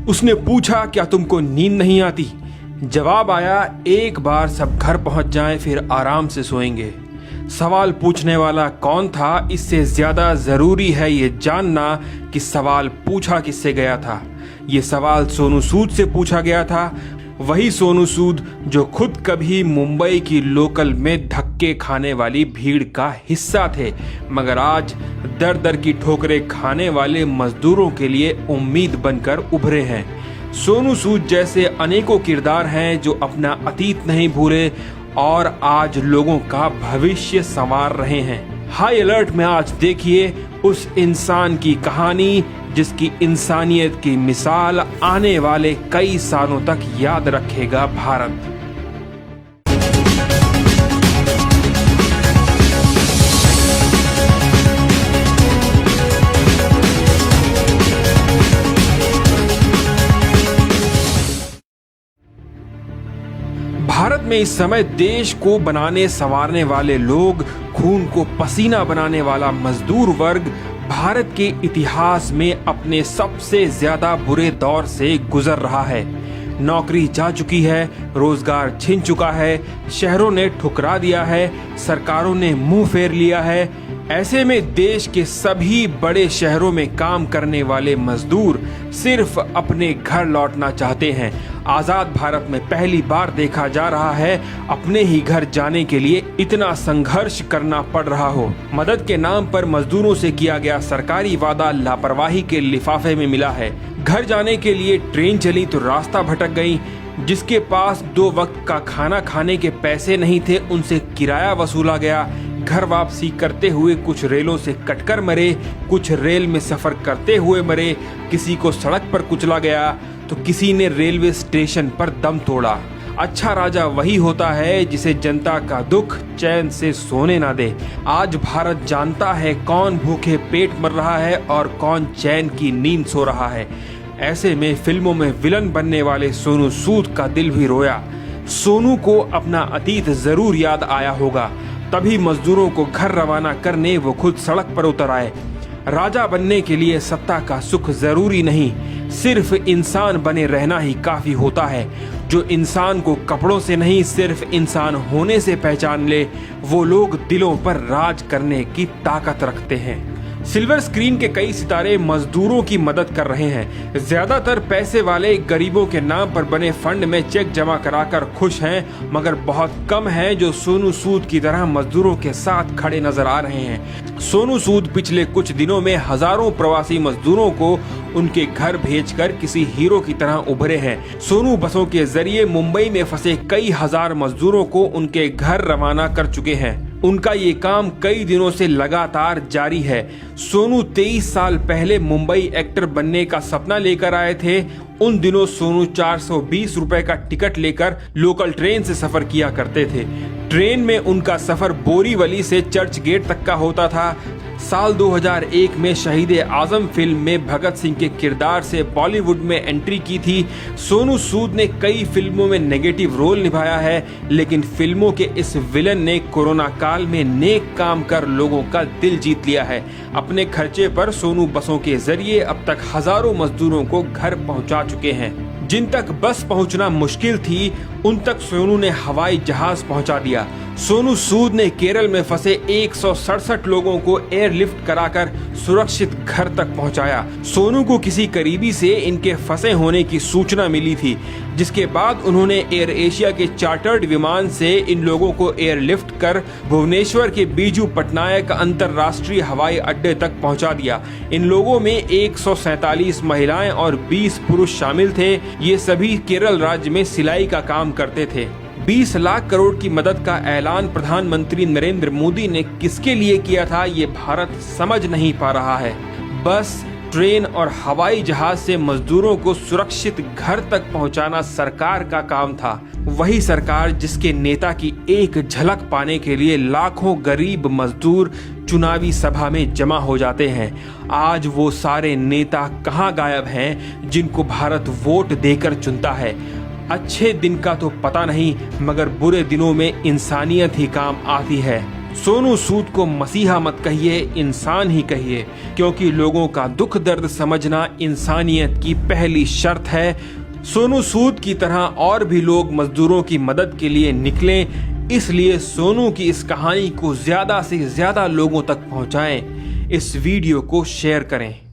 उसने पूछा, क्या तुमको नींद नहीं आती? जवाब आया, एक बार सब घर पहुंच जाएं फिर आराम से सोएंगे। सवाल पूछने वाला कौन था, इससे ज्यादा जरूरी है ये जानना कि सवाल पूछा किससे गया था। ये सवाल सोनू सूद से पूछा गया था, वही सोनू सूद जो खुद कभी मुंबई की लोकल में धक्के खाने वाली भीड़ का हिस्सा थे, मगर आज दर दर की ठोकरें खाने वाले मजदूरों के लिए उम्मीद बनकर उभरे हैं। सोनू सूद जैसे अनेकों किरदार हैं जो अपना अतीत नहीं भूले और आज लोगों का भविष्य संवार रहे हैं। हाई अलर्ट में आज देखिए उस इंसान की कहानी जिसकी इंसानियत की मिसाल आने वाले कई सालों तक याद रखेगा भारत। भारत में इस समय देश को बनाने संवारने वाले लोग, खून को पसीना बनाने वाला मजदूर वर्ग भारत के इतिहास में अपने सबसे ज्यादा बुरे दौर से गुजर रहा है। नौकरी जा चुकी है, रोजगार छिन चुका है, शहरों ने ठुकरा दिया है, सरकारों ने मुंह फेर लिया है। ऐसे में देश के सभी बड़े शहरों में काम करने वाले मजदूर सिर्फ अपने घर लौटना चाहते हैं। आजाद भारत में पहली बार देखा जा रहा है अपने ही घर जाने के लिए इतना संघर्ष करना पड़ रहा हो। मदद के नाम पर मजदूरों से किया गया सरकारी वादा लापरवाही के लिफाफे में मिला है। घर जाने के लिए ट्रेन चली तो रास्ता भटक गई। जिसके पास 2 वक्त का खाना खाने के पैसे नहीं थे उनसे किराया वसूला गया। घर वापसी करते हुए कुछ रेलों से कटकर मरे, कुछ रेल में सफर करते हुए मरे, किसी को सड़क पर कुचला गया तो किसी ने रेलवे स्टेशन पर दम तोड़ा। अच्छा राजा वही होता है जिसे जनता का दुख चैन से सोने ना दे। आज भारत जानता है कौन भूखे पेट मर रहा है और कौन चैन की नींद सो रहा है। ऐसे में फिल्मों में विलन बनने वाले सोनू सूद का दिल भी रोया। सोनू को अपना अतीत जरूर याद आया होगा, तभी मजदूरों को घर रवाना करने वो खुद सड़क पर उतर आए। राजा बनने के लिए सत्ता का सुख जरूरी नहीं, सिर्फ इंसान बने रहना ही काफी होता है। जो इंसान को कपड़ों से नहीं सिर्फ इंसान होने से पहचान ले, वो लोग दिलों पर राज करने की ताकत रखते हैं। सिल्वर स्क्रीन के कई सितारे मजदूरों की मदद कर रहे हैं। ज्यादातर पैसे वाले गरीबों के नाम पर बने फंड में चेक जमा कराकर खुश हैं, मगर बहुत कम हैं जो सोनू सूद की तरह मजदूरों के साथ खड़े नजर आ रहे हैं। सोनू सूद पिछले कुछ दिनों में हजारों प्रवासी मजदूरों को उनके घर भेजकर किसी हीरो की तरह उभरे हैं। सोनू बसों के जरिए मुंबई में फंसे कई हजार मजदूरों को उनके घर रवाना कर चुके हैं। उनका ये काम कई दिनों से लगातार जारी है। सोनू 23 साल पहले मुंबई एक्टर बनने का सपना लेकर आए थे। उन दिनों सोनू 420 रुपए का टिकट लेकर लोकल ट्रेन से सफर किया करते थे। ट्रेन में उनका सफर बोरीवली से चर्च गेट तक का होता था। साल 2001 में शहीद आजम फिल्म में भगत सिंह के किरदार से बॉलीवुड में एंट्री की थी। सोनू सूद ने कई फिल्मों में नेगेटिव रोल निभाया है, लेकिन फिल्मों के इस विलन ने कोरोना काल में नेक काम कर लोगों का दिल जीत लिया है। अपने खर्चे पर सोनू बसों के जरिए अब तक हजारों मजदूरों को घर पहुंचा चुके हैं। जिन तक बस पहुंचना मुश्किल थी उन तक सोनू ने हवाई जहाज पहुंचा दिया। सोनू सूद ने केरल में फंसे 167 लोगों को एयरलिफ्ट कराकर सुरक्षित घर तक पहुंचाया। सोनू को किसी करीबी से इनके फंसे होने की सूचना मिली थी, जिसके बाद उन्होंने एयर एशिया के चार्टर्ड विमान से इन लोगों को एयरलिफ्ट कर भुवनेश्वर के बीजू पटनायक अंतर्राष्ट्रीय हवाई अड्डे तक पहुंचा दिया। इन लोगों में 147 महिलाएं और 20 पुरुष शामिल थे। ये सभी केरल राज्य में सिलाई का काम करते थे। 20 लाख करोड़ की मदद का ऐलान प्रधानमंत्री नरेंद्र मोदी ने किसके लिए किया था, ये भारत समझ नहीं पा रहा है। बस, ट्रेन और हवाई जहाज से मजदूरों को सुरक्षित घर तक पहुंचाना सरकार का काम था। वही सरकार जिसके नेता की एक झलक पाने के लिए लाखों गरीब मजदूर चुनावी सभा में जमा हो जाते हैं। आज वो सारे नेता कहां गायब हैं जिनको भारत वोट देकर चुनता है। अच्छे दिन का तो पता नहीं, मगर बुरे दिनों में इंसानियत ही काम आती है। सोनू सूद को मसीहा मत कहिए, इंसान ही कहिए, क्योंकि लोगों का दुख दर्द समझना इंसानियत की पहली शर्त है। सोनू सूद की तरह और भी लोग मजदूरों की मदद के लिए निकलें, इसलिए सोनू की इस कहानी को ज्यादा से ज्यादा लोगों तक पहुंचाएं। इस वीडियो को शेयर करें।